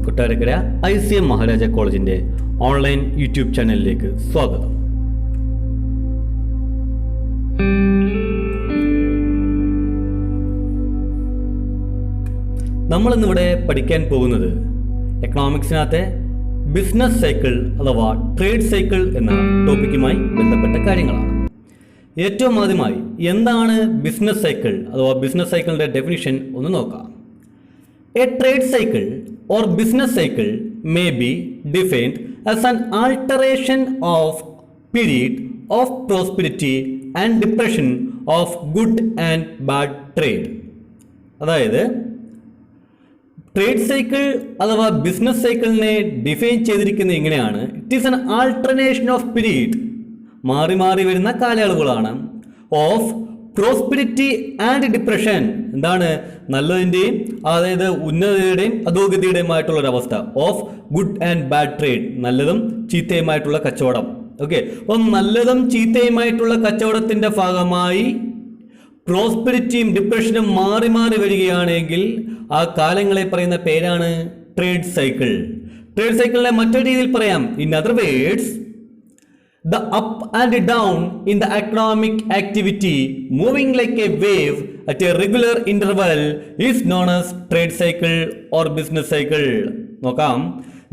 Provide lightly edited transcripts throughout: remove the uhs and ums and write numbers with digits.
Kottarakkara ICM Maharaja കോളേജിന്റെ online YouTube ചാനലിലേക്ക് സ്വാഗതം. നമ്മളിന്നിവിടെ പഠിക്കാൻ പോകുന്നത് എക്കണോമിക്സിനകത്തെ ബിസിനസ് സൈക്കിൾ അഥവാ ട്രേഡ് സൈക്കിൾ എന്ന ടോപ്പിക്കുമായി ബന്ധപ്പെട്ട കാര്യങ്ങളാണ്. ഏറ്റവും ആദ്യമായി എന്താണ് ബിസിനസ് സൈക്കിൾ അഥവാ ബിസിനസ് സൈക്കിളിന്റെ ഡെഫിനിഷൻ ഒന്ന് നോക്കാം. A trade cycle or business cycle may be defined as an alteration of period of prosperity and depression of good and bad trade. അതായത് ട്രേഡ് സൈക്കിൾ അഥവാ ബിസിനസ് സൈക്കിളിനെ ഡിഫൈൻ ചെയ്തിരിക്കുന്നത് ഇങ്ങനെയാണ്. It is an alternation of period, മാറി മാറി വരുന്ന കാലയളവുകളാണ്. Of prosperity and depression, എന്താണ് നല്ലതിൻ്റെയും അതായത് ഉന്നതയുടെയും അധോഗതിയുടെയുമായിട്ടുള്ളൊരവസ്ഥ. Of good and bad trade, നല്ലതും ചീത്തയുമായിട്ടുള്ള കച്ചവടം. ഓക്കെ, അപ്പം നല്ലതും ചീത്തയുമായിട്ടുള്ള കച്ചവടത്തിൻ്റെ ഭാഗമായി പ്രോസ്പെരിറ്റിയും ഡിപ്രഷനും മാറി മാറി വരികയാണെങ്കിൽ ആ കാലങ്ങളെ പറയുന്ന പേരാണ് ട്രേഡ് സൈക്കിൾ. ട്രേഡ് സൈക്കിളിനെ മറ്റൊരു രീതിയിൽ പറയാം. In other words, the up and down in the economic activity moving like a wave at a regular interval is known as trade cycle or business cycle. നോക്കാം,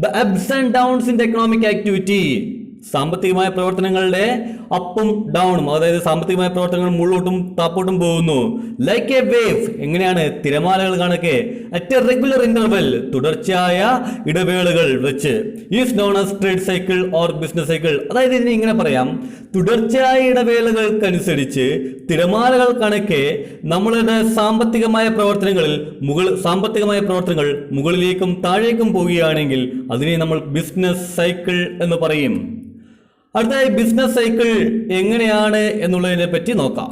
the ups and downs in the economic activity, സാമ്പത്തികമായ പ്രവർത്തനങ്ങളുടെ അപ്പും ഡൗണും, അതായത് സാമ്പത്തികമായ പ്രവർത്തനങ്ങൾ മുള്ളോട്ടും താപ്പോട്ടും പോകുന്നു. Like A wave, എങ്ങനെയാണ് തിരമാലകൾ കണക്കെ. അറ്റ് എ റെഗുലർ ഇന്റർവെൽ, തുടർച്ചയായ ഇടവേളകൾ വെച്ച്. Is known as trade cycle or business cycle. അതായത് ഇതിനെ ഇങ്ങനെ പറയാം, തുടർച്ചയായ ഇടവേളകൾക്കനുസരിച്ച് തിരമാലകൾ കണക്കെ നമ്മളുടെ സാമ്പത്തികമായ പ്രവർത്തനങ്ങൾ മുകളിലേക്കും താഴേക്കും പോവുകയാണെങ്കിൽ അതിനെ നമ്മൾ ബിസിനസ് സൈക്കിൾ എന്ന് പറയും. അടുത്തതായി ബിസിനസ് സൈക്കിൾ എങ്ങനെയാണ് എന്നുള്ളതിനെ പറ്റി നോക്കാം.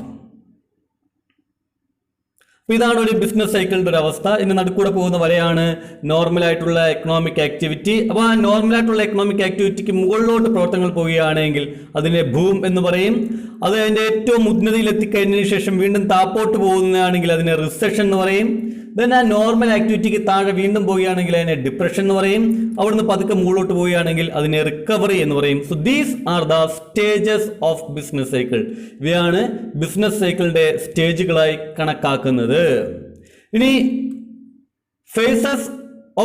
ഇതാണ് ഒരു ബിസിനസ് സൈക്കിളിന്റെ ഒരു അവസ്ഥ. ഇതിന് നടുക്കൂടെ പോകുന്ന വരെയാണ് നോർമൽ ആയിട്ടുള്ള എക്കണോമിക് ആക്ടിവിറ്റി. അപ്പോൾ ആ നോർമൽ ആയിട്ടുള്ള എക്കണോമിക് ആക്ടിവിറ്റിക്ക് മുകളിലോട്ട് പ്രവർത്തനങ്ങൾ പോവുകയാണെങ്കിൽ അതിനെ ബൂം എന്ന് പറയും. അത് അതിന്റെ ഏറ്റവും ഉന്നതിയിൽ എത്തിക്കഴിഞ്ഞതിന് ശേഷം വീണ്ടും താപ്പോട്ട് പോകുന്നതാണെങ്കിൽ അതിനെ റിസഷൻ എന്ന് പറയും. ദെൻ ആ നോർമൽ ആക്ടിവിറ്റിക്ക് താഴെ വീണ്ടും പോവുകയാണെങ്കിൽ അതിനെ ഡിപ്രഷൻ എന്ന് പറയും. അവിടുന്ന് പതുക്കെ മുകളിലോട്ട് പോവുകയാണെങ്കിൽ അതിനെ റിക്കവറി എന്ന് പറയും. So these are the stages of business cycle. ഇവയാണ് ബിസിനസ് സൈക്കിളിന്റെ സ്റ്റേജുകളായി കണക്കാക്കുന്നത്. ഇനി phases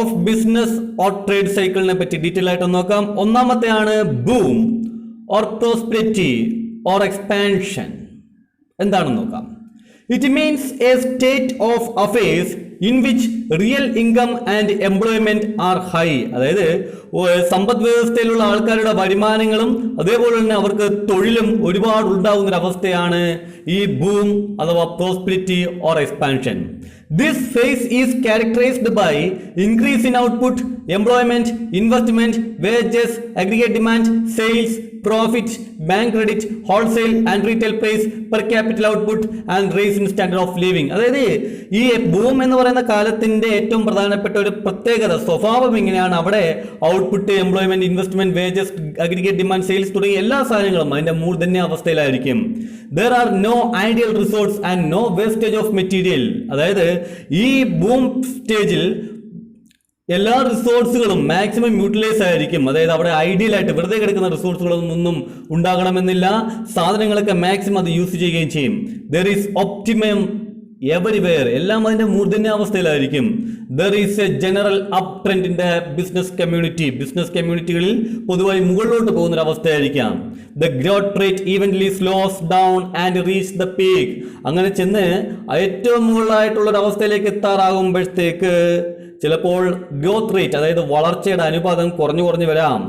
of business or trade സൈക്കിളിനെ പറ്റി ഡീറ്റെയിൽ ആയിട്ട് നോക്കാം. ഒന്നാമത്തെയാണ് boom or prosperity or expansion. എന്താണെന്ന് നോക്കാം. It means a state of affairs in which real income and employment are high. അതായത് സമ്പദ് വ്യവസ്ഥയിലുള്ള ആൾക്കാരുടെ വരുമാനങ്ങളും അതേപോലെ തന്നെ അവർക്ക് തൊഴിലും ഒരുപാട് ഉണ്ടാകുന്ന ഒരു അവസ്ഥയാണ് ഈ ബൂം അഥവാ prosperity or expansion. This phase is characterized by increase in output, employment, investment, wages, aggregate demand, sales, profit, bank credit, wholesale and retail price, per capital output and raise in standard of living. അതായത് ഈ boom എന്ന് പറയുന്ന കാലത്തിന്റെ ഏറ്റവും പ്രധാനപ്പെട്ട ഒരു പ്രത്യേകത സ്വഭാവം ഇങ്ങനെയാണ്. അവിടെ output, employment, investment, wages, aggregate demand, sales തുടങ്ങിയ എല്ലാ സാധനങ്ങളും അതിന്റെ മൂർധന്യ അവസ്ഥയിലായിരിക്കും. There are no ideal resource and no wastage of material. അതായത് ഈ ബൂം സ്റ്റേജിൽ എല്ലാ റിസോഴ്സുകളും മാക്സിമം യൂട്ടിലൈസ് ആയിരിക്കും. അതായത് അവിടെ ഐഡിയൽ ആയിട്ട് വെറുതെ കിടക്കുന്ന റിസോഴ്സുകളൊന്നും ഉണ്ടാകണമെന്നില്ല. സാധനങ്ങളൊക്കെ മാക്സിമം അത് യൂസ് ചെയ്യുകയും ചെയ്യും. ദർ ഈസ് ഒപ്റ്റിമം എവരിവെയർ, എല്ലാം അതിന്റെ മൂർധന്യാവസ്ഥയിലായിരിക്കും. There is a general up trend in the business community. Business കമ്മ്യൂണിറ്റികളിൽ പൊതുവായി മുകളിലോട്ട് പോകുന്ന ഒരു അവസ്ഥയായിരിക്കാം. The growth rate evenly slows down and reach the peak. അങ്ങനെ ചെന്ന് ഏറ്റവും മുകളിലായിട്ടുള്ള ഒരു അവസ്ഥയിലേക്ക് എത്താറാകുമ്പോഴത്തേക്ക് ചിലപ്പോൾ ഗ്രോത്ത് റേറ്റ്, അതായത് വളർച്ചയുടെ അനുപാതം കുറഞ്ഞു വരാം.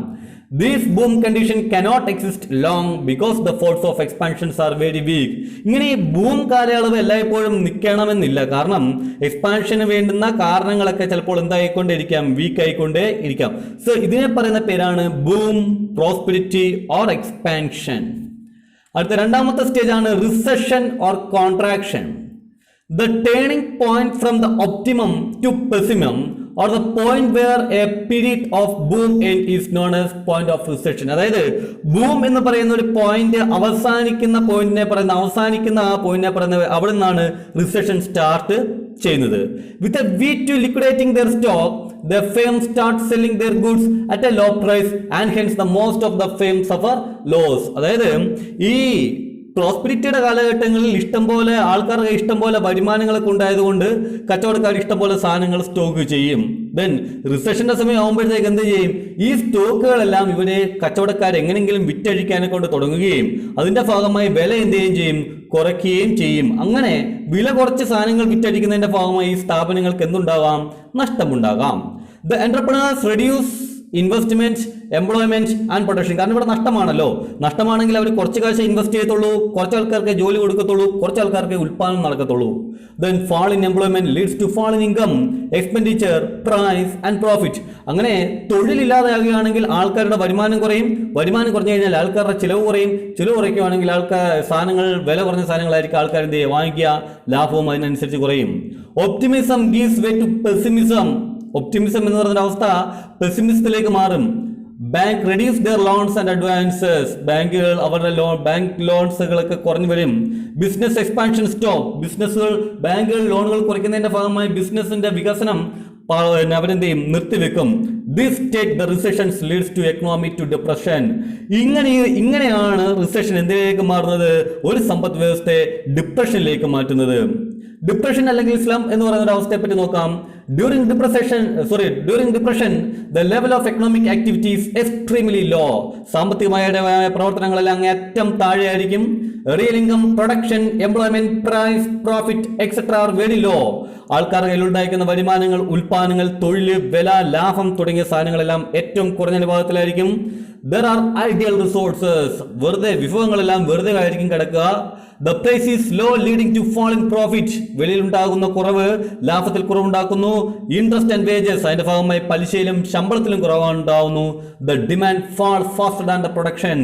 This boom condition cannot exist long because the force of expansions are very weak. ഇങ്ങനെ ഈ ബൂം കാലയളവ് എല്ലായ്പ്പോഴും നിൽക്കണമെന്നില്ല. കാരണം എക്സ്പാൻഷന് വേണ്ടുന്ന കാരണങ്ങളൊക്കെ ചിലപ്പോൾ എന്തായിക്കൊണ്ടിരിക്കാം, വീക്ക് ആയിക്കൊണ്ടേ ഇരിക്കാം. സോ ഇതിനെ പറയുന്ന പേരാണ് ബൂം, പ്രോസ്പെരിറ്റി ഓർ എക്സ്പാൻഷൻ. അടുത്ത രണ്ടാമത്തെ സ്റ്റേജ് ആണ് recession or contraction. The turning point from the optimum to pessimism or the point where a period of boom end is known as point of recession. അതായത് boom എന്ന് പറയുന്ന ഒരു point അവസാനിക്കുന്ന ആ പോയിന്റിനെ പറയുന്ന അവിടെ നിന്നാണ് റിസഷൻ സ്റ്റാർട്ട് ചെയ്യുന്നത്. With a view to liquidating their stock, the firm start selling their goods at a low price and hence the most of the firm suffer loss. അതായത് ഈ പ്രോസ്പെരിറ്റിയുടെ കാലഘട്ടങ്ങളിൽ ഇഷ്ടംപോലെ ആൾക്കാർക്ക് ഇഷ്ടംപോലെ വരുമാനങ്ങളൊക്കെ ഉണ്ടായതുകൊണ്ട് കച്ചവടക്കാർ ഇഷ്ടംപോലെ സാധനങ്ങൾ സ്റ്റോക്ക് ചെയ്യും. ദെൻ റിസഷന്റെ സമയം ആകുമ്പോഴത്തേക്ക് എന്ത് ചെയ്യും? ഈ സ്റ്റോക്കുകളെല്ലാം ഇവരെ കച്ചവടക്കാർ എങ്ങനെയെങ്കിലും വിറ്റഴിക്കാനെ കൊണ്ട് തുടങ്ങുകയും അതിന്റെ ഭാഗമായി വില എന്ത് ചെയ്യും? കുറയ്ക്കുകയും ചെയ്യും. അങ്ങനെ വില കുറച്ച് സാധനങ്ങൾ വിറ്റഴിക്കുന്നതിന്റെ ഭാഗമായി ഈ സ്ഥാപനങ്ങൾക്ക് എന്തുണ്ടാകാം? നഷ്ടമുണ്ടാകാം. The entrepreneurs reduce investment, employment and production. കാരണം ഇവിടെ നഷ്ടമാണല്ലോ. നഷ്ടമാണെങ്കിൽ അവർ കുറച്ച് കാശ് ഇൻവെസ്റ്റ് ചെയ്യത്തുള്ളൂ, കുറച്ച് ആൾക്കാർക്ക് ജോലി കൊടുക്കത്തുള്ളൂ, കുറച്ച് ആൾക്കാർക്ക് ഉൽപ്പാദനം നടക്കത്തുള്ളൂ. Then fall in employment leads to fall in income, expenditure, price and profit. അങ്ങനെ തൊഴിലില്ലാതെയാകുകയാണെങ്കിൽ ആൾക്കാരുടെ വരുമാനം കുറയും, വരുമാനം കുറഞ്ഞു കഴിഞ്ഞാൽ ആൾക്കാരുടെ ചിലവ് കുറയും, ചിലവ് കുറയ്ക്കുകയാണെങ്കിൽ സാധനങ്ങൾ വില കുറഞ്ഞ സാധനങ്ങളായിരിക്കും ആൾക്കാർ എന്ത് ചെയ്യുക? വാങ്ങിക്കുക, ലാഭവും അതിനനുസരിച്ച് കുറയും. Optimism gives way to pessimism. Optimism എന്ന് പറയുന്ന അവസ്ഥ പെസിമിസത്തിലേക്ക് മാറും. Bank reduce their loans and advances. ബാങ്കുകൾ അവരുടെ ബാങ്ക് ലോൺസുകളൊക്കെ കുറഞ്ഞു വരും. Business expansion stop. ബിസിനസ്സുകൾ ബാങ്കുകൾ ലോണുകൾ കുറയ്ക്കുന്നതിന്റെ ഭാഗമായി ബിസിനസിന്റെ വികസനം അവരെന്ത് ചെയ്യും? നിർത്തിവെക്കും. This state the recessions leads to economy to depression. ഇങ്ങനെയാണ് റിസഷൻ എന്തിലേക്ക് മാറുന്നത്? ഒരു സമ്പദ് വ്യവസ്ഥയെ ഡിപ്രഷനിലേക്ക് മാറ്റുന്നത്. ഡിപ്രഷൻ അല്ലെങ്കിൽ സ്ലം എന്ന് പറയുന്ന ഒരു അവസ്ഥയെ പറ്റി നോക്കാം. During depression the level of economic activities extremely low. സാമ്പത്തികമായ പ്രവർത്തനങ്ങളെല്ലാം അങ്ങേയറ്റം താഴെയായിരിക്കും. Real income, production, employment, price, profit etcetera are very low. ആൾക്കാരുടെ കയ്യിലുണ്ടായിരിക്കുന്ന വരുമാനങ്ങൾ, ഉൽപ്പാദനങ്ങൾ, തൊഴിൽ, വില, ലാഭം തുടങ്ങിയ സാധനങ്ങളെല്ലാം ഏറ്റവും കുറഞ്ഞ വിഭാഗത്തിലായിരിക്കും. There are ideal resources. വെറുതെ വിഭവങ്ങളെല്ലാം വെറുതെ ആയിരിക്കും കിടക്കുക. The price is low leading to fall in profit. വെളിയിലുണ്ടാകുന്ന കുറവ് ലാഭത്തിൽ കുറവുണ്ടാക്കുന്നു. Interest and wages. അതിന്റെ ഭാഗമായി പലിശയിലും ശമ്പളത്തിലും കുറവുണ്ടാകുന്നു. The demand falls faster than the production.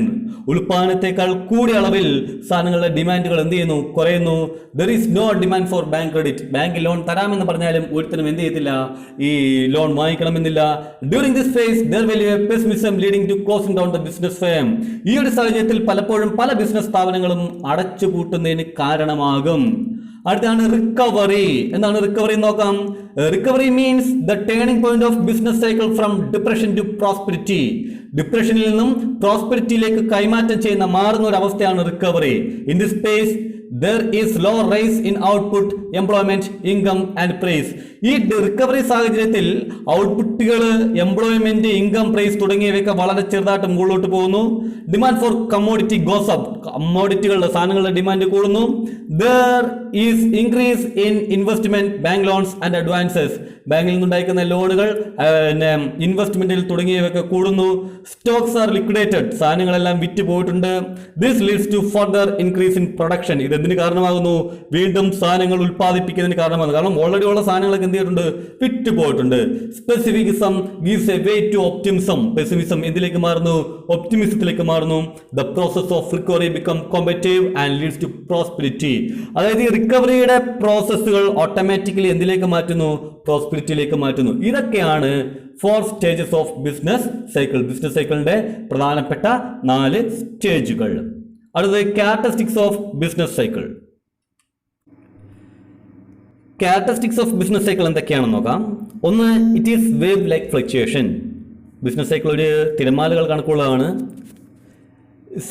ഉൽപ്പാദനത്തെക്കാൾ കൂടിയ അളവിൽ സാധനങ്ങളുടെ ഡിമാൻഡുകൾ എന്ത് ചെയ്യുന്നു? കുറയുന്നു. There is no demand for bank credit. Bank loan തരാമെന്ന് പറഞ്ഞാലും ഒരുത്തനും എന്ത് ചെയ്യത്തില്ല? ഈ loan വാങ്ങിക്കണമെന്നില്ല. During this phase there will be a pessimism leading to closing down the business firm. ഈ ഒരു സാഹചര്യത്തിൽ പലപ്പോഴും പല ബിസിനസ് സ്ഥാപനങ്ങളും അടച്ചുപൂട്ടുന്നതിന് കാരണമാകും. അടുത്താണ് റിക്കവറി. എന്താണ് റിക്കവറി നോക്കാം. Recovery means the turning point of business cycle from depression to prosperity. ഡിപ്രഷനിൽ നിന്നും പ്രോസ്പെരിറ്റിയിലേക്ക് കൈമാറ്റം ചെയ്യുന്ന മാറുന്ന ഒരു അവസ്ഥയാണ് recovery. In this space there is low rise in output, employment, income and price. ഈ റിക്കവറി സാഹചര്യത്തിൽ ഔട്ട്പുട്ടുകൾ, എംപ്ലോയ്മെന്റ്, ഇൻകം, പ്രൈസ് തുടങ്ങിയവയൊക്കെ വളരെ ചെറുതായിട്ട് മുകളിലോട്ട് പോകുന്നു. Demand for commodity goes up. കമ്മോഡിറ്റികളുടെ സാധനങ്ങളുടെ ഡിമാൻഡ് കൂടുന്നു. there is increase in investment, bank loans and advances. ബാങ്കിൽ നിന്നുണ്ടായിരിക്കുന്ന ലോണുകൾ, ഇൻവെസ്റ്റ്മെന്റിൽ തുടങ്ങിയവയൊക്കെ കൂടുന്നു. Stocks are liquidated. സാധനങ്ങളെല്ലാം വിറ്റ് പോയിട്ടുണ്ട്. This leads to further increase in production. ഇത് എന്തിന് കാരണമാകുന്നു? വീണ്ടും സാധനങ്ങൾ ഉൽപ്പാദിപ്പിക്കുന്നതിന് കാരണമാകുന്നു. കാരണം ഓൾറെഡി ഉള്ള സാധനങ്ങളൊക്കെ എന്ത് ചെയ്തിട്ടുണ്ട്? വിറ്റ് പോയിട്ടുണ്ട്. സ്പെസിഫിക്കിസം gives a way to optimism. Pessimism എന്തിലേക്ക് മാറുന്നു? ഒപ്റ്റിമിസത്തിലേക്ക് മാറുന്നു. The process of recovery become competitive and leads to prosperity. അതായത് ഈ റിക്കവറിയുടെ പ്രോസസ്സുകൾ ഓട്ടോമാറ്റിക്കലി എന്തിലേക്ക് മാറ്റുന്നു? പ്രോസ്പെരിറ്റിയിലേക്ക് മാറ്റുന്നു. ഇതൊക്കെയാണ് 4 stages of business cycle. Business സൈക്കിളിന്റെ പ്രധാനപ്പെട്ട 4 സ്റ്റേജുകൾ. അടുത്തത് characteristics of business cycle. Characteristics of business cycle എന്തൊക്കെയാണെന്ന് നോക്കാം. ഒന്ന്, it is wave like fluctuation. ബിസിനസ് സൈക്കിൾ ഒരു തിരമാലകൾ കണക്കുള്ളതാണ്.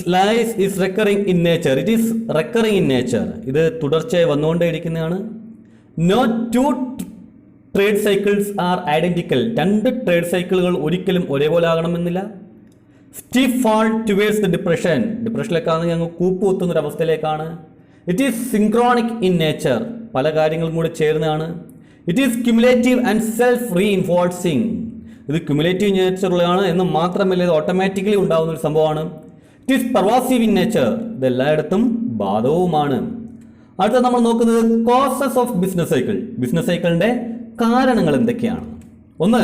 സ്ലൈസ് is recurring in nature. It is recurring in nature. ഇത് തുടർച്ചയായി വന്നുകൊണ്ടേയിരിക്കുന്നതാണ്. No two trade cycles are identical. 2 trade സൈക്കിളുകൾ ഒരിക്കലും ഒരേപോലെ ആകണമെന്നില്ല. Steep fall towards the depression. ഡിപ്രഷനിലേക്കാണെങ്കിൽ അങ്ങ് കൂപ്പുകുത്തുന്ന ഒരു അവസ്ഥയിലേക്കാണ്. It is synchronic in nature. പല കാര്യങ്ങളും കൂടി ചേർന്നതാണ്. It is cumulative and self reinforcing. ഇത് ക്യുമുലേറ്റീവ് നേച്ചറുള്ളതാണ് എന്ന് മാത്രമല്ല ഇത് ഓട്ടോമാറ്റിക്കലി ഉണ്ടാകുന്ന ഒരു സംഭവമാണ്. It is pervasive in nature. ഇത് എല്ലായിടത്തും ബാധകവുമാണ്. അടുത്ത നമ്മൾ നോക്കുന്നത് causes of business cycle. Business സൈക്കിളിന്റെ കാരണങ്ങൾ എന്തൊക്കെയാണ്? ഒന്ന്,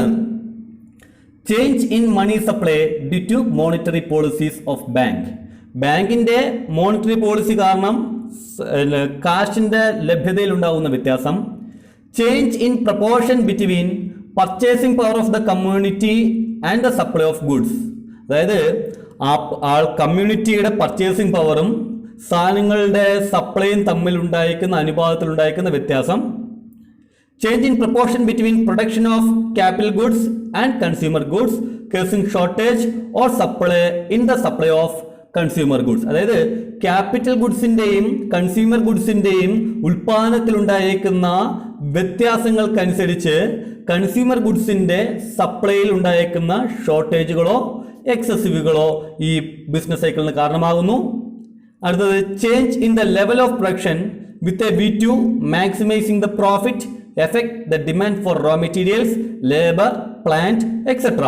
change in money supply due to monetary policies of bank. ബാങ്കിന്റെ മോണിറ്ററി പോളിസി കാരണം കാശിന്റെ ലഭ്യതയിൽ ഉണ്ടാകുന്ന വ്യത്യാസം. Change in proportion between purchasing power of the community and the supply of goods. അതായത് കമ്മ്യൂണിറ്റിയുടെ പർച്ചേസിംഗ് പവറും സാധനങ്ങളുടെ സപ്ലൈയും തമ്മിൽ ഉണ്ടായിരിക്കുന്ന അനുപാതത്തിൽ ഉണ്ടായിരിക്കുന്ന വ്യത്യാസം. Change in proportion between production of capital goods and consumer goods casing shortage or supply in the supply of consumer goods. അതായത് ക്യാപിറ്റൽ ഗുഡ്സിന്റെയും കൺസ്യൂമർ ഗുഡ്സിന്റെയും ഉൽപാദനത്തിൽ ഉണ്ടായേക്കുന്ന വ്യത്യാസങ്ങൾക്കനുസരിച്ച് കൺസ്യൂമർ ഗുഡ്സിന്റെ സപ്ലൈയിൽ ഉണ്ടായേക്കുന്ന ഷോർട്ടേജുകളോ എക്സസീവുകളോ ഈ ബിസിനസ് സൈക്കിളിന് കാരണമാകുന്നു. അടുത്തത് change in the level of production with a view to maximising the profit effect the demand for raw materials, labour, plant etcetera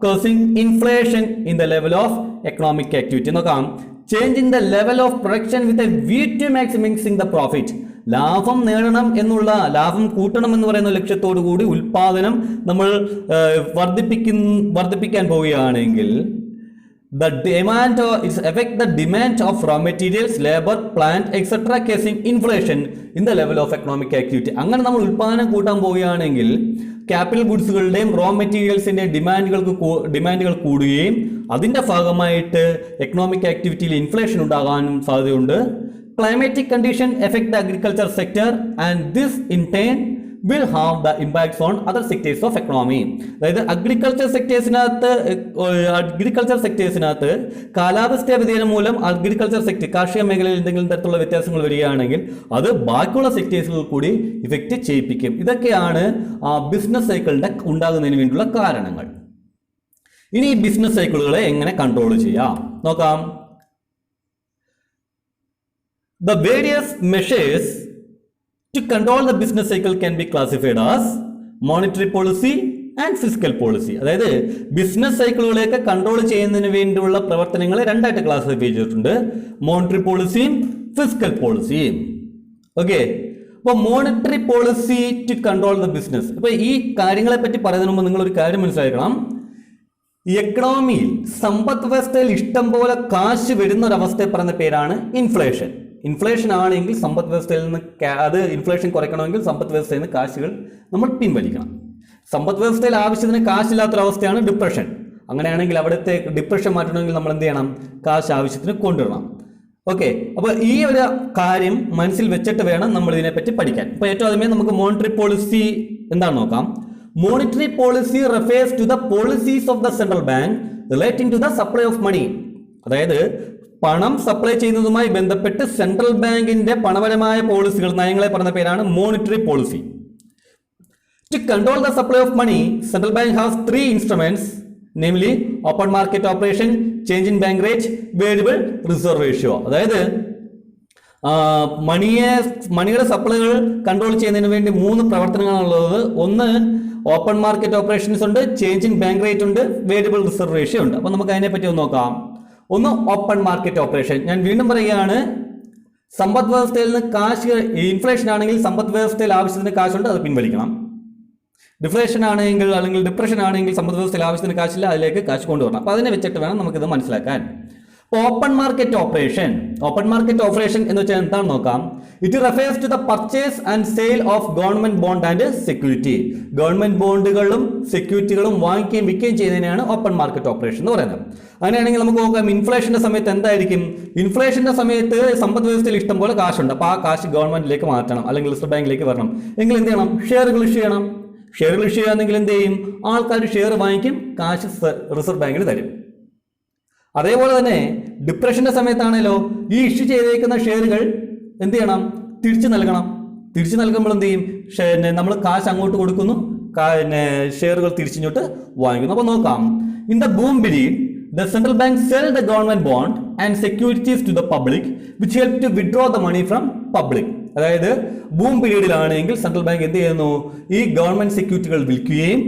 causing inflation in the level of economic activity. നോക്കാം, change in the level of production with a view to maximising the profit. ലാഭം നേടണം എന്നുള്ള, ലാഭം കൂട്ടണം എന്ന് പറയുന്ന ലക്ഷ്യത്തോടു കൂടി ഉൽപാദനം നമ്മൾ വർദ്ധിപ്പിക്കാൻ പോവുകയാണെങ്കിൽ the demand is affect the demand of raw materials, labor, plant etc causing inflation in the level of economic activity. അങ്ങനെ നമ്മൾ ഉൽപാദനം കൂട്ടാൻ പോവുകയാണെങ്കിൽ ക്യാപിറ്റൽ ഗുഡ്സുകളുടെയും റോ മെറ്റീരിയൽസിന്റെയും ഡിമാൻഡുകൾ കൂടുകയും അതിന്റെ ഭാഗമായിട്ട് എക്കണോമിക് ആക്ടിവിറ്റിയിൽ ഇൻഫ്ലേഷൻ ഉണ്ടാകാനും സാധ്യതയുണ്ട്. Climatic condition effect the agriculture sector and this in turn will have the impacts on other sectors of economy. അതായത് അഗ്രികൾച്ചർ സെക്ടേഴ്സിനകത്ത് കാലാവസ്ഥാ വ്യതിയാനം മൂലം അഗ്രികൾച്ചർ സെക്ടർ, കാർഷിക മേഖലയിൽ എന്തെങ്കിലും തരത്തിലുള്ള വ്യത്യാസങ്ങൾ വരികയാണെങ്കിൽ അത് ബാക്കിയുള്ള സെക്ടേഴ്സുകൾ കൂടി ഇഫക്റ്റ് ചെയ്യിപ്പിക്കും. ഇതൊക്കെയാണ് ബിസിനസ് സൈക്കിളിന്റെ ഉണ്ടാകുന്നതിന് വേണ്ടിയുള്ള കാരണങ്ങൾ. ഇനി ഈ ബിസിനസ് സൈക്കിളുകളെ എങ്ങനെ കൺട്രോൾ ചെയ്യാം നോക്കാം. The various measures to control the business cycle can be classified as monetary policy and fiscal policy. അതായത് ബിസിനസ് സൈക്കിളുകളെയൊക്കെ കൺട്രോൾ ചെയ്യുന്നതിന് വേണ്ടിയുള്ള പ്രവർത്തനങ്ങളെ രണ്ടായിട്ട് ക്ലാസിഫൈ ചെയ്തിട്ടുണ്ട്, മോണിറ്ററി പോളിസിയും ഫിസ്ക്കൽ പോളിസിയും. ഓക്കെ, അപ്പോൾ monetary policy to control the business. അപ്പോൾ ഈ കാര്യങ്ങളെ പറ്റി പറയുന്നതിന് മുമ്പ് നിങ്ങളൊരു കാര്യം മനസ്സിലാക്കണം. എക്കണോമിയിൽ, സമ്പദ് വ്യവസ്ഥയിൽ ഇഷ്ടം പോലെ കാശ് വരുന്ന ഒരവസ്ഥയെ പറയുന്ന പേരാണ് ഇൻഫ്ലേഷൻ. ഇൻഫ്ലേഷൻ ആണെങ്കിൽ സമ്പദ് വ്യവസ്ഥയിൽ നിന്ന് ഇൻഫ്ലേഷൻ കുറയ്ക്കണമെങ്കിൽ സമ്പദ് വ്യവസ്ഥയിൽ നിന്ന് കാശുകൾ നമ്മൾ പിൻവലിക്കണം. സമ്പദ് വ്യവസ്ഥയിൽ ആവശ്യത്തിന് കാശില്ലാത്തൊരവസ്ഥയാണ് ഡിപ്രഷൻ. അങ്ങനെയാണെങ്കിൽ അവിടുത്തെ ഡിപ്രഷൻ മാറ്റണമെങ്കിൽ നമ്മൾ എന്ത് ചെയ്യണം? കാശ് ആവശ്യത്തിന് കൊണ്ടുവരണം. ഓക്കെ, അപ്പോൾ ഈ ഒരു കാര്യം മനസ്സിൽ വെച്ചിട്ട് വേണം നമ്മൾ ഇതിനെപ്പറ്റി പഠിക്കാൻ. അപ്പോൾ ഏറ്റവും ആദ്യമേ നമുക്ക് മോണിറ്ററി പോളിസി എന്താണെന്ന് നോക്കാം. Monetary policy refers to the policies of the central bank relating to the supply of money. അതായത് പണം സപ്ലൈ ചെയ്യുന്നതുമായി ബന്ധപ്പെട്ട് സെൻട്രൽ ബാങ്കിന്റെ പണപരമായ പോളിസികൾ, നയങ്ങളെ പറഞ്ഞ പേരാണ് monetary policy. To control the supply of money, central bank has 3 instruments, namely open market operation, change in bank rate, variable reserve ratio. അതായത് മണിയുടെ സപ്ലൈകൾ കൺട്രോൾ ചെയ്യുന്നതിന് വേണ്ടി 3 പ്രവർത്തനങ്ങളാണുള്ളത്. ഒന്ന് ഓപ്പൺ മാർക്കറ്റ് ഓപ്പറേഷൻസ് ഉണ്ട്, ചേഞ്ച് ഇൻ ബാങ്ക് റേറ്റ് ഉണ്ട്, variable reserve ratio ഉണ്ട്. അപ്പോൾ നമുക്ക് അതിനെപ്പറ്റി ഒന്ന് നോക്കാം. ഒന്ന് ഓപ്പൺ മാർക്കറ്റ് ഓപ്പറേഷൻ. ഞാൻ വീണ്ടും പറയുകയാണ്, സമ്പദ് വ്യവസ്ഥയിൽ നിന്ന് കാശ്, ഇൻഫ്ലേഷൻ ആണെങ്കിൽ സമ്പദ് വ്യവസ്ഥയിൽ ആവശ്യത്തിന് കാശുണ്ട്, അത് പിൻവലിക്കണം. ഡിഫ്ലേഷൻ ആണെങ്കിൽ അല്ലെങ്കിൽ ഡിപ്രഷൻ ആണെങ്കിൽ സമ്പദ് വ്യവസ്ഥയിൽ ആവശ്യത്തിന് കാശില്ല, അതിലേക്ക് കാശ് കൊണ്ടുവരണം. അപ്പോൾ അതിനെ വെച്ചിട്ട് വേണം നമുക്കിത് മനസ്സിലാക്കാൻ. ഓപ്പൺ മാർക്കറ്റ് ഓപ്പറേഷൻ എന്ന് വെച്ചാൽ എന്താണെന്ന് നോക്കാം. It refers to the purchase and sale of government bond and security. Government ബോണ്ടുകളും സെക്യൂരിറ്റികളും വാങ്ങിക്കുകയും വിൽക്കുകയും ചെയ്യുന്നതിനാണ് ഓപ്പൺ മാർക്കറ്റ് ഓപ്പറേഷൻ എന്ന് പറയുന്നത്. അങ്ങനെയാണെങ്കിൽ നമുക്ക് നോക്കാം, ഇൻഫ്ലേഷന്റെ സമയത്ത് എന്തായിരിക്കും? ഇൻഫ്ലേഷന്റെ സമയത്ത് സമ്പദ് വ്യവസ്ഥയിൽ ഇഷ്ടംപോലെ കാശുണ്ട്. അപ്പോൾ ആ കാശ് ഗവൺമെന്റിലേക്ക് മാറ്റണം, അല്ലെങ്കിൽ റിസർവ് ബാങ്കിലേക്ക് വരണം. എങ്കിൽ എന്ത് ചെയ്യണം? ഷെയറുകൾ ഇഷ്യൂ ചെയ്യണം. ഷെയറുകൾ ഇഷ്യൂ ചെയ്യുകയാണെങ്കിൽ എന്ത് ചെയ്യും? ആൾക്കാർ ഷെയർ വാങ്ങിക്കും, കാശ് റിസർവ് ബാങ്കിന് തരും. അതേപോലെ തന്നെ ഡിപ്രഷന്റെ സമയത്താണല്ലോ ഈ ഇഷ്യൂ ചെയ്തേക്കുന്ന ഷെയറുകൾ എന്ത് ചെയ്യണം? തിരിച്ചു നൽകണം. തിരിച്ചു നൽകുമ്പോൾ എന്ത് ചെയ്യും? നമ്മൾ കാശ് അങ്ങോട്ട് കൊടുക്കുന്നു, ഷെയറുകൾ തിരിച്ചിങ്ങോട്ട് വാങ്ങിക്കുന്നു. അപ്പോൾ നോക്കാം, in the boom period the central bank sell the government bond and securities to the public which help to withdraw the money from public. അതായത് ബൂം പീരീഡിലാണെങ്കിൽ സെൻട്രൽ ബാങ്ക് എന്ത് ചെയ്യുന്നു? ഈ ഗവൺമെന്റ് സെക്യൂരിറ്റികൾ വിൽക്കുകയും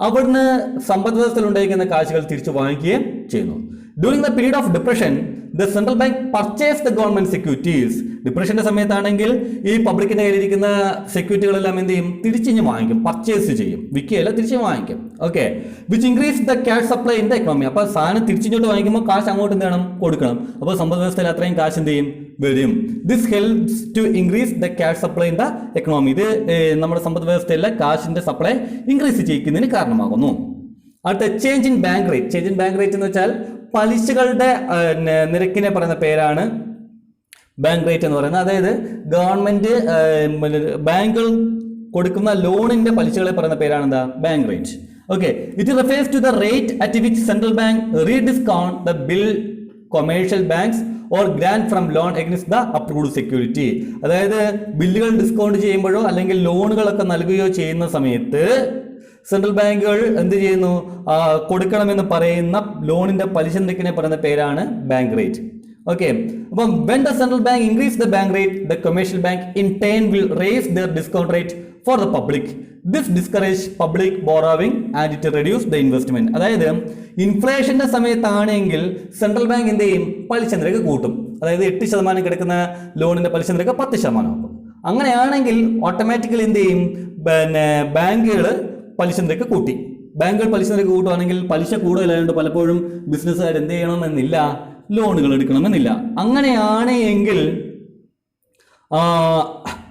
അവിടുന്ന് സമ്പദ് വ്യവസ്ഥയിൽ ഉണ്ടായിരിക്കുന്ന കാശുകൾ തിരിച്ചു വാങ്ങിക്കുകയും ചെയ്യുന്നു. During the period of depression the central bank purchased the government securities. ഡിപ്രഷന്റെ സമയത്താണെങ്കിൽ ഈ പബ്ലിക്കിന്റെ കയ്യിലിരിക്കുന്ന സെക്യൂരിറ്റികളെല്ലാം എന്ത് ചെയ്യും? തിരിച്ചിഞ്ഞ് വാങ്ങിക്കും, പർച്ചേസ് ചെയ്യും, വിൽക്കുകയല്ല, തിരിച്ച് വാങ്ങിക്കും. Okay, which increase the cash supply in the economy. അപ്പോൾ സാധനം തിരിച്ചിങ്ങോട്ട് വാങ്ങിക്കുമ്പോൾ കാശ് അങ്ങോട്ട് എന്ത് ചെയ്യണം? കൊടുക്കണം. അപ്പോൾ സമ്പദ് വ്യവസ്ഥയിൽ അത്രയും കാശ് എന്ത് ചെയ്യും? വരും. This helps to increase the cash supply in the economy. ഇത് നമ്മുടെ സമ്പദ് വ്യവസ്ഥയിലെ കാശിന്റെ സപ്ലൈ ഇൻക്രീസ് ചെയ്യിക്കുന്നതിന് കാരണമാകുന്നു. അടുത്ത change in bank rate. Change in bank rate എന്ന് വെച്ചാൽ പലിശകളുടെ നിരക്കിനെ പറയുന്ന പേരാണ് ബാങ്ക് റേറ്റ് എന്ന് പറയുന്നത്. അതായത് ഗവൺമെന്റ് ബാങ്കുകൾ കൊടുക്കുന്ന ലോണിന്റെ പലിശകളെ പറയുന്ന പേരാണ് എന്താ? Bank rate. Okay, it refers to the rate at which central bank rediscount the bill commercial banks or grant from loan against the approved security. അതായത് ബില്ലുകൾ ഡിസ്കൗണ്ട് ചെയ്യുമ്പോഴോ അല്ലെങ്കിൽ ലോണുകളൊക്കെ നൽകുകയോ ചെയ്യുന്ന സമയത്ത് സെൻട്രൽ ബാങ്കുകൾ എന്ത് ചെയ്യുന്നു? കൊടുക്കണമെന്ന് പറയുന്ന ലോണിന്റെ പലിശ നിരക്കിനെ പറയുന്ന പേരാണ് ബാങ്ക് റേറ്റ്. ഓക്കെ, അപ്പം when the central bank increase the bank rate, the commercial bank in turn will raise their discount rate for the public. This discourage public borrowing and it reduce the investment. അതായത് ഇൻഫ്ലേഷന്റെ സമയത്താണെങ്കിൽ central bank എന്ത് ചെയ്യും? പലിശ നിരക്ക് കൂട്ടും. അതായത് 8% കിടക്കുന്ന ലോണിന്റെ പലിശ നിരക്ക് 10% ആക്കും. അങ്ങനെയാണെങ്കിൽ ഓട്ടോമാറ്റിക്കലി എന്ത് ചെയ്യും? പിന്നെ ബാങ്കുകൾ പലിശ നിരക്ക് കൂട്ടി. ബാങ്കുകൾ പലിശ നിരക്ക് കൂട്ടുവാണെങ്കിൽ പലിശ കൂടുതലായതുകൊണ്ട് പലപ്പോഴും ബിസിനസ്സുകാർ എന്ത് ചെയ്യണമെന്നില്ല? ലോണുകൾ എടുക്കണമെന്നില്ല.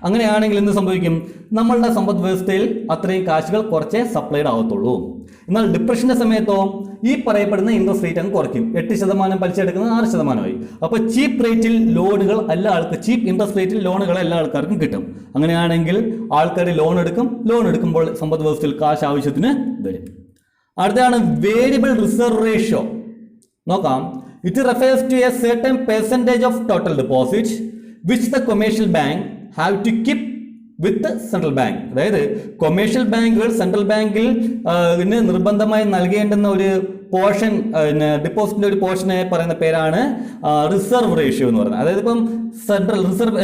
അങ്ങനെയാണെങ്കിൽ എന്ത് സംഭവിക്കും? നമ്മളുടെ സമ്പദ് വ്യവസ്ഥയിൽ അത്രയും കാശുകൾ കുറച്ചേ സപ്ലൈഡ് ആവത്തുള്ളൂ. എന്നാൽ ഡിപ്രഷന്റെ സമയത്തോ ഈ പറയപ്പെടുന്ന ഇൻട്രസ്റ്റ് റേറ്റ് അങ്ങ് കുറയ്ക്കും. 8% പലിശ എടുക്കുന്നത് 6%. അപ്പോൾ ചീപ്പ് റേറ്റിൽ ലോണുകൾ ചീപ്പ് ഇൻട്രസ്റ്റ് റേറ്റിൽ ലോണുകൾ എല്ലാ ആൾക്കാർക്കും കിട്ടും. അങ്ങനെയാണെങ്കിൽ ആൾക്കാർ ലോൺ എടുക്കുമ്പോൾ സമ്പദ് വ്യവസ്ഥയിൽ കാശ് ആവശ്യത്തിന് വരും. അടുത്താണ് വേരിയബിൾ റിസർവ് റേഷ്യോ. നോക്കാം. It refers to a certain percentage of total deposits which the commercial bank have to keep with the central bank. അതായത് കൊമേഴ്ഷ്യൽ ബാങ്കുകൾ സെൻട്രൽ ബാങ്കിൽ നിർബന്ധമായി നൽകേണ്ടുന്ന ഒരു പോർഷൻ, ഡിപ്പോസിറ്റിന്റെ ഒരു പോർഷനെ പറയുന്ന പേരാണ് റിസർവ് റേഷ്യോ എന്ന് പറയുന്നത്. അതായത് ഇപ്പം സെൻട്രൽ റിസർവ്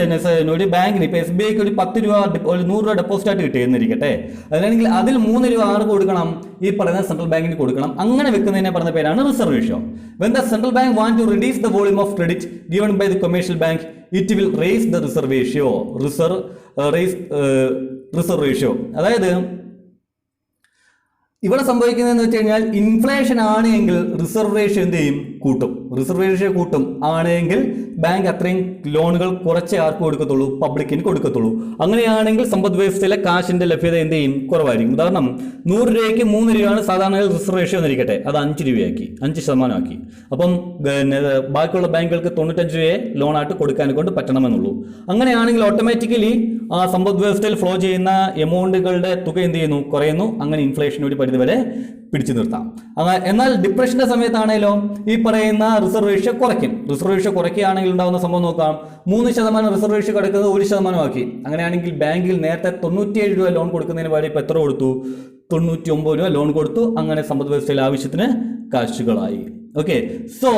ഒരു ബാങ്കിന് ഇപ്പൊ SBIക്ക് ഒരു 10 രൂപ ഒരു 100 രൂപ ഡെപ്പോസിറ്റ് ആയിട്ട് കിട്ടിയെന്നിരിക്കട്ടെ, അതിനാണെങ്കിൽ അതിൽ 3 രൂപ ആർക്ക് കൊടുക്കണം? ഈ പറയുന്ന സെൻട്രൽ ബാങ്കിന് കൊടുക്കണം. അങ്ങനെ വെക്കുന്നതിനെ പറയുന്ന പേരാണ് reserve ratio. When the central bank want to reduce the volume of credit given by the commercial bank, it will raise the reserve ratio. Reserve ratio. അതായത് ഇവിടെ സംഭവിക്കുന്നതെന്ന് വെച്ച് കഴിഞ്ഞാൽ ഇൻഫ്ലേഷൻ ആണെങ്കിൽ റിസർവ് റേഷ്യോ എന്ത് ചെയ്യും? കൂട്ടും. റിസർവ് റേഷ്യോ കൂട്ടും ആണെങ്കിൽ ബാങ്ക് അത്രയും ലോണുകൾ കുറച്ചേ ആർക്ക് കൊടുക്കത്തുള്ളൂ? പബ്ലിക്കിന് കൊടുക്കത്തുള്ളൂ. അങ്ങനെയാണെങ്കിൽ സമ്പദ് വ്യവസ്ഥയിലെ കാശിന്റെ ലഭ്യത എന്ത് ചെയ്യും? കുറവായിരിക്കും. ഉദാഹരണം 100 രൂപയ്ക്ക് 3 രൂപയാണ് സാധാരണ റിസർവ് റേഷ്യോ എന്നിരിക്കട്ടെ, അത് 5 രൂപയാക്കി, 5% ആക്കി. അപ്പം ബാക്കിയുള്ള ബാങ്കുകൾക്ക് 95 രൂപയെ ലോണായിട്ട് കൊടുക്കാൻ കൊണ്ട് പറ്റണമെന്നുള്ളൂ. അങ്ങനെയാണെങ്കിൽ ഓട്ടോമാറ്റിക്കലി ആ സമ്പദ് വ്യവസ്ഥയിൽ ഫ്ലോ ചെയ്യുന്ന എമൗണ്ടുകളുടെ തുക എന്ത് ചെയ്യുന്നു? കുറയുന്നു. അങ്ങനെ ഇൻഫ്ലേഷൻ ഒരു പരിധിവരെ പിടിച്ചു നിർത്താം. എന്നാൽ ഡിപ്രഷന്റെ സമയത്താണേലോ ഈ പറയുന്ന റിസർവ് റേഷ്യോ കുറയ്ക്കും. റിസർവ് റേഷ്യോ കുറയ്ക്കുകയാണെങ്കിൽ ഉണ്ടാകുന്ന സംഭവം നോക്കാം. 3% റിസർവ് റേഷ്യോ കിടക്കുന്നത് 1% ആക്കി. അങ്ങനെയാണെങ്കിൽ ബാങ്കിൽ നേരത്തെ 97 രൂപ ലോൺ കൊടുക്കുന്നതിന് പകരം ഇപ്പൊ എത്ര കൊടുത്തു? 99 രൂപ ലോൺ കൊടുത്തു. അങ്ങനെ സമ്പദ് വ്യവസ്ഥയിൽ ആവശ്യത്തിന് കാശുകളായി. ഓക്കെ, സോ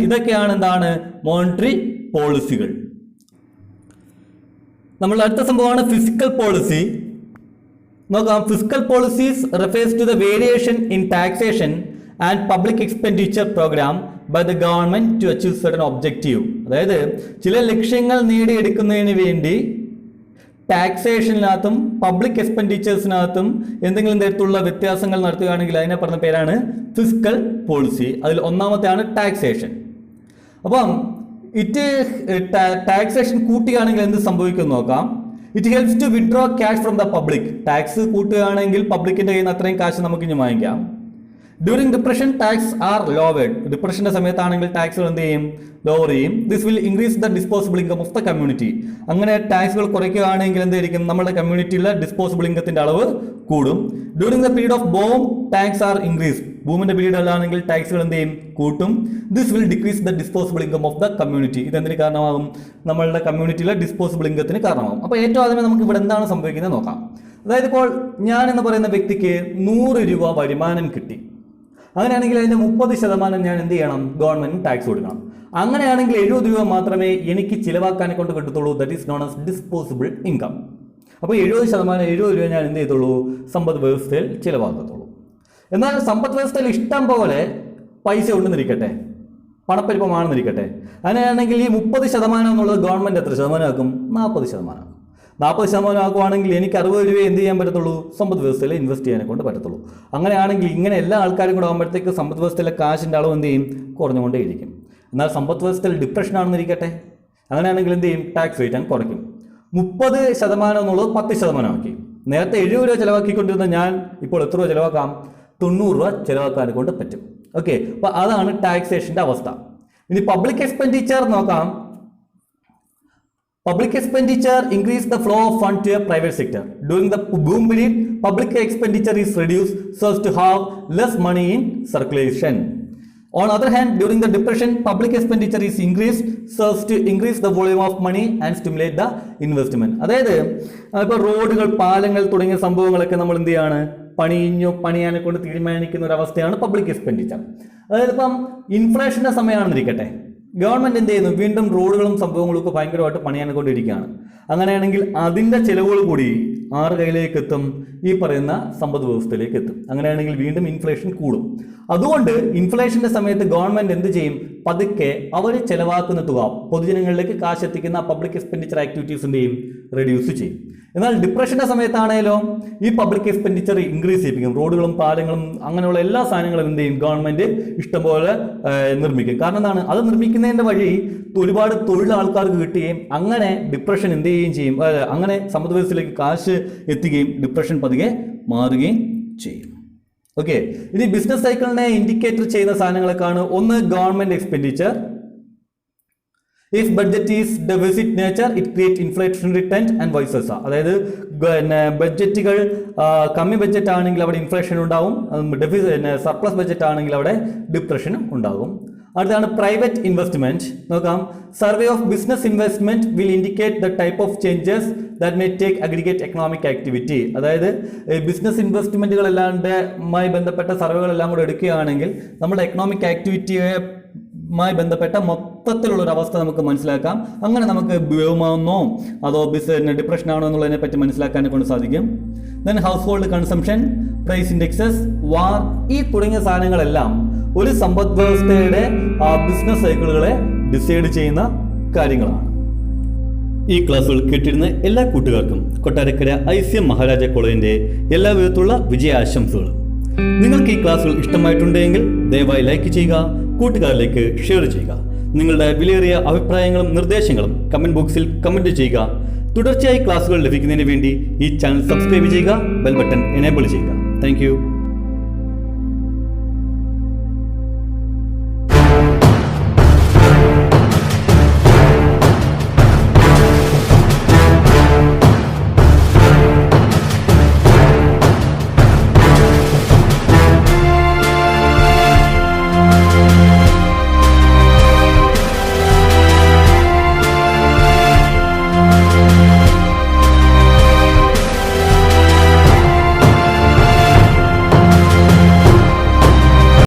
ഇതൊക്കെയാണ് എന്താണ് മോണിറ്ററി പോളിസികൾ. നമ്മൾ അടുത്ത സംഭവമാണ് ഫിസിക്കൽ പോളിസി. നോക്കാം. Physical policies refers to the variation in taxation and public expenditure program by the government to achieve certain objective. അതായത് ചില ലക്ഷ്യങ്ങൾ നേടിയെടുക്കുന്നതിന് വേണ്ടി ടാക്സേഷനിനകത്തും പബ്ലിക് എക്സ്പെൻഡിച്ചേഴ്സിനകത്തും എന്തെങ്കിലും തരത്തിലുള്ള വ്യത്യാസങ്ങൾ നടത്തുകയാണെങ്കിൽ അതിനെ പറഞ്ഞ പേരാണ് ഫിസിക്കൽ പോളിസി. അതിൽ ഒന്നാമത്തെയാണ് ടാക്സേഷൻ. അപ്പം ടാക്സേഷൻ കൂട്ടുകയാണെങ്കിൽ എന്ത് സംഭവിക്കും നോക്കാം. It helps to withdraw cash from the public. Tax കൂട്ടുകയാണെങ്കിൽ പബ്ലിക്കിന്റെ കയ്യിൽ നിന്ന് അത്രയും കാശ് നമുക്ക് ഇനി വാങ്ങിക്കാം. During depression tax are lowered. ഡിപ്രഷന്റെ സമയത്താണെങ്കിൽ ടാക്സുകൾ എന്ത് ചെയ്യും? ലോവർ ചെയ്യും. This will increase the disposable income of the community. അങ്ങനെ ടാക്സുകൾ കുറയ്ക്കുകയാണെങ്കിൽ എന്തായിരിക്കും? നമ്മുടെ കമ്മ്യൂണിറ്റിയിലെ ഡിസ്പോസിബിൾ ഇൻകത്തിന്റെ അളവ് കൂടും. During the period of boom tax are increase. ബൂമിന്റെ പീരീഡിലാണെങ്കിൽ ടാക്സുകൾ എന്ത് ചെയ്യും? കൂട്ടും. This will decrease the disposable income of the community. ഇതെന്തിന് കാരണമാകും? നമ്മളുടെ കമ്മ്യൂണിറ്റിയിലെ ഡിസ്പോസിബിൾ ഇൻകത്തിന് കാരണമാകും. അപ്പോൾ ഏറ്റവും ആദ്യമേ നമുക്ക് ഇവിടെ എന്താണ് സംഭവിക്കുന്നത് നോക്കാം. അതായത് ഇപ്പോൾ ഞാൻ എന്ന് പറയുന്ന വ്യക്തിക്ക് 100 രൂപ വരുമാനം കിട്ടി. അങ്ങനെയാണെങ്കിൽ അതിന്റെ 30% ഞാൻ എന്ത് ചെയ്യണം? ഗവൺമെന്റ് ടാക്സ് കൊടുക്കണം. അങ്ങനെയാണെങ്കിൽ 70 രൂപ മാത്രമേ എനിക്ക് ചിലവാക്കാനെ കൊണ്ട് കിട്ടത്തുള്ളൂ. That is known as disposable income. അപ്പോൾ 70 രൂപ ഞാൻ എന്ത് ചെയ്തുള്ളൂ? സമ്പദ് വ്യവസ്ഥയിൽ ചിലവാക്കത്തുള്ളൂ. എന്നാൽ സമ്പദ് വ്യവസ്ഥയിൽ ഇഷ്ടം പോലെ പൈസ ഉണ്ടെന്നിരിക്കട്ടെ, പണപ്പെരുപ്പമാണെന്നിരിക്കട്ടെ. അങ്ങനെയാണെങ്കിൽ ഈ 30% എന്നുള്ളത് ഗവൺമെന്റ് എത്ര ശതമാനമാക്കും? 40%. 40% ആക്കുവാണെങ്കിൽ എനിക്ക് 60 രൂപ എന്ത് ചെയ്യാൻ പറ്റത്തുള്ളൂ? സമ്പദ് വ്യവസ്ഥയിൽ ഇൻവെസ്റ്റ് ചെയ്യാനെ കൊണ്ട് പറ്റത്തുള്ളൂ. അങ്ങനെയാണെങ്കിൽ ഇങ്ങനെ എല്ലാ ആൾക്കാരും കൂടെ ആകുമ്പോഴത്തേക്ക് സമ്പദ് വ്യവസ്ഥയിലെ കാശിൻ്റെ അളവ് എന്ത് ചെയ്യും? കുറഞ്ഞുകൊണ്ടേയിരിക്കും. എന്നാൽ സമ്പദ് വ്യവസ്ഥയിൽ ഡിപ്രഷൻ ആണെന്നിരിക്കട്ടെ, അങ്ങനെയാണെങ്കിൽ എന്ത് ചെയ്യും? ടാക്സ് റേറ്റ് അങ്ങ് കുറയ്ക്കും. 30% എന്നുള്ളത് 10% ആക്കി. നേരത്തെ 70 രൂപ ചിലവാക്കിക്കൊണ്ടിരുന്ന ഞാൻ ഇപ്പോൾ എത്ര രൂപ ചിലവാക്കാം? 90 രൂപ ചിലവാക്കാൻ കൊണ്ട് പറ്റും. ഓക്കെ, അപ്പോൾ അതാണ് ടാക്സേഷൻ്റെ അവസ്ഥ. ഇനി പബ്ലിക് എക്സ്പെൻഡിച്ചർ നോക്കാം. Public expenditure increase the flow of fund to a private sector. During the boom period, public expenditure is reduced so as to have less money in circulation. On the other hand, during the depression, public expenditure is increased so as to increase the volume of money and stimulate the investment. അതായത് ഇപ്പോൾ റോഡുകൾ, പാലങ്ങൾ തുടങ്ങിയ സംഭവങ്ങളൊക്കെ നമ്മൾ എന്ത് ചെയ്യാണ്, പണിയാനെ കൊണ്ട് തീരുമാനിക്കുന്ന ഒരു അവസ്ഥയാണ് പബ്ലിക് എക്സ്പെൻഡിച്ചർ. അതായത് ഇപ്പം ഇൻഫ്ലേഷൻ്റെ സമയമാണെന്നിരിക്കട്ടെ, ഗവൺമെൻറ് എന്ത് ചെയ്യുന്നു, വീണ്ടും റോഡുകളും സംഭവങ്ങളും ഒക്കെ ഭയങ്കരമായിട്ട് പണിയാൻ കൊണ്ടിരിക്കുകയാണ്. അങ്ങനെയാണെങ്കിൽ അതിൻ്റെ ചിലവുകൾ കൂടി ആറ് കയ്യിലേക്ക് എത്തും, ഈ പറയുന്ന സമ്പദ് വ്യവസ്ഥയിലേക്ക് എത്തും. അങ്ങനെയാണെങ്കിൽ വീണ്ടും ഇൻഫ്ലേഷൻ കൂടും. അതുകൊണ്ട് ഇൻഫ്ലേഷൻ്റെ സമയത്ത് ഗവൺമെൻറ് എന്ത് ചെയ്യും, പതുക്കെ അവർ ചിലവാക്കുന്ന തുക, പൊതുജനങ്ങളിലേക്ക് കാശ് എത്തിക്കുന്ന പബ്ലിക് എക്സ്പെൻഡിച്ചർ ആക്ടിവിറ്റീസിൻ്റെയും റെഡ്യൂസ് ചെയ്യും. എന്നാൽ ഡിപ്രഷൻ്റെ സമയത്താണേലോ ഈ പബ്ലിക് എക്സ്പെൻഡിച്ചർ ഇൻക്രീസ് ചെയ്യിപ്പിക്കും. റോഡുകളും പാലങ്ങളും അങ്ങനെയുള്ള എല്ലാ സാധനങ്ങളും എന്ത് ചെയ്യും, ഗവൺമെൻറ് ഇഷ്ടംപോലെ നിർമ്മിക്കും. കാരണം എന്താണ്, അത് നിർമ്മിക്കുന്നതിൻ്റെ വഴി ഒരുപാട് തൊഴിൽ ആൾക്കാർക്ക് കിട്ടുകയും അങ്ങനെ ഡിപ്രഷൻ എന്ത് ചെയ്യുകയും ചെയ്യും, അങ്ങനെ സമ്പദ് വ്യവസ്ഥയിലേക്ക് കാശ് എത്തുകയും ഡിപ്രഷൻ പതുക്കെ മാറുകയും ചെയ്യും. ഓക്കെ, ഇനി ബിസിനസ് സൈക്കിളിനെ ഇൻഡിക്കേറ്റർ ചെയ്യുന്ന സാധനങ്ങളൊക്കെയാണ്. ഒന്ന്, government expenditure. If budget is deficit nature, it creates inflationary trend and vice versa. അതായത് ബഡ്ജറ്റുകൾ കമ്മി ബഡ്ജറ്റ് ആണെങ്കിൽ അവിടെ ഇൻഫ്ലേഷൻ ഉണ്ടാവും, സർപ്ലസ് ബഡ്ജറ്റ് ആണെങ്കിൽ അവിടെ ഡിപ്രഷനും ഉണ്ടാകും. അടുത്താണ് പ്രൈവറ്റ് ഇൻവെസ്റ്റ്മെന്റ്. നോക്കാം, survey of business investment will indicate the type of changes that may take aggregate economic activity. അതായത് ബിസിനസ് ഇൻവെസ്റ്റ്മെന്റുകളെല്ലാമായി ബന്ധപ്പെട്ട സർവേകളെല്ലാം കൂടെ എടുക്കുകയാണെങ്കിൽ നമ്മുടെ എക്കണോമിക് ആക്ടിവിറ്റിയെ ബന്ധപ്പെട്ട മൊത്തത്തിലുള്ളൊരു അവസ്ഥ നമുക്ക് മനസ്സിലാക്കാം. അങ്ങനെ നമുക്ക് ബൂമാണെന്നോ അതോ ഡിപ്രഷൻ ആണോ എന്നുള്ളതിനെ പറ്റി മനസ്സിലാക്കാനെ കൊണ്ട് സാധിക്കും. Then household consumption, price indexes, war, ഈ തുടങ്ങിയ സാധനങ്ങളെല്ലാം ഒരു സമ്പദ് വ്യവസ്ഥയുടെ ബിസിനസ് സൈക്കിളുകളെ ഡിസൈഡ് ചെയ്യുന്ന കാര്യങ്ങളാണ്. ഈ ക്ലാസ്സുകൾ കേട്ടിരുന്ന എല്ലാ കൂട്ടുകാർക്കും കൊട്ടാരക്കര ICM മഹാരാജ കോളേജിന്റെ എല്ലാ വിധത്തിലുള്ള വിജയാശംസകളും. നിങ്ങൾക്ക് ഈ ക്ലാസ്സുകൾ ഇഷ്ടമായിട്ടുണ്ടെങ്കിൽ ദയവായി ലൈക്ക് ചെയ്യുക, കൂട്ടുകാരിലേക്ക് ഷെയർ ചെയ്യുക. നിങ്ങളുടെ വിലയേറിയ അഭിപ്രായങ്ങളും നിർദ്ദേശങ്ങളും കമന്റ് ബോക്സിൽ കമന്റ് ചെയ്യുക. തുടർച്ചയായി ക്ലാസ്സുകൾ ലഭിക്കുന്നതിന് വേണ്ടി ഈ ചാനൽ സബ്സ്ക്രൈബ് ചെയ്യുക, ബെൽ ബട്ടൺ എനേബിൾ ചെയ്യുക. താങ്ക്